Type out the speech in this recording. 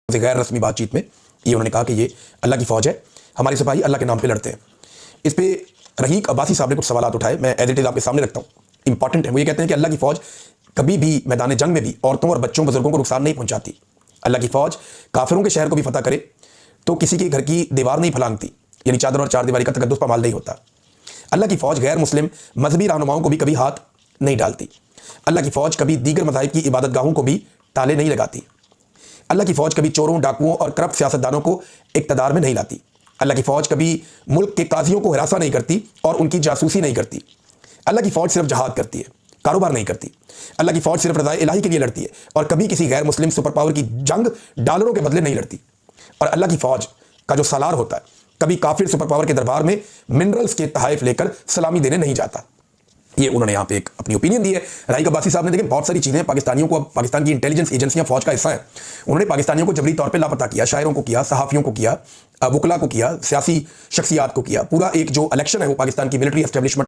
से गैर रस्मी बातचीत में ये उन्होंने कहा कि ये अल्लाह की फ़ौज है, हमारे सिपाही अल्लाह के नाम पे लड़ते हैं। इस पे रहीक अब्बासी साहब ने कुछ सवाल उठाए, मैं एज इट इज़ आपके सामने रखता हूँ, इंपॉर्टेंट है। वो ये कहते हैं कि अल्लाह की फ़ौज कभी भी मैदान जंग में भी औरतों और बच्चों बुजुर्गों को नुकसान नहीं पहुंचाती। अल्लाह की फ़ौज काफिरों के शहर को भी फतह करे तो किसी के घर की दीवार नहीं फलांगती, यानी चादर और चार दीवारी का तकद्दुस पामाल नहीं होता। अल्लाह की फ़ौज गैर मुस्लिम मजहबी रहनुमाओं को भी कभी हाथ नहीं डालती। अल्लाह की फ़ौज कभी दीगर मज़ाहिब की इबादत गाहों को भी ताले नहीं लगाती। अल्लाह की फ़ौज कभी चोरों, डाकुओं और करप्ट सियासतदानों को इक़्तिदार में नहीं लाती। अल्लाह की फ़ौज कभी मुल्क के काजियों को हिरासा नहीं करती और उनकी जासूसी नहीं करती। अल्लाह की फ़ौज सिर्फ जहाद करती है, कारोबार नहीं करती। अल्लाह की फ़ौज सिर्फ रज़ाए इलाही के लिए लड़ती है और कभी किसी गैर मुस्लिम सुपर पावर की जंग डॉलरों के बदले नहीं लड़ती। और अल्लाह की फ़ौज का जो सालार होता है कभी काफिर सुपर पावर के दरबार में मिनरल्स के तहाइफ लेकर सलामी देने नहीं जाता। ये उन्होंने यहाँ पे एक अपनी ओपिनियन दी है। रहीक अब्बासी साहब ने देखिए बहुत सारी चीज़ें पाकिस्तानियों को, पाकिस्तान की इंटेलिजेंस एजेंसियां फौज का हिस्सा है, उन्होंने पाकिस्तानियों को जबरी तौर पे लापता किया, शायरों को किया, सहाफ़ियों को किया, वकला को किया, सियासी शख्सियात को किया। पूरा एक जो इलेक्शन है वो पाकिस्तान की मिलिट्री एस्टेब्लिशमेंट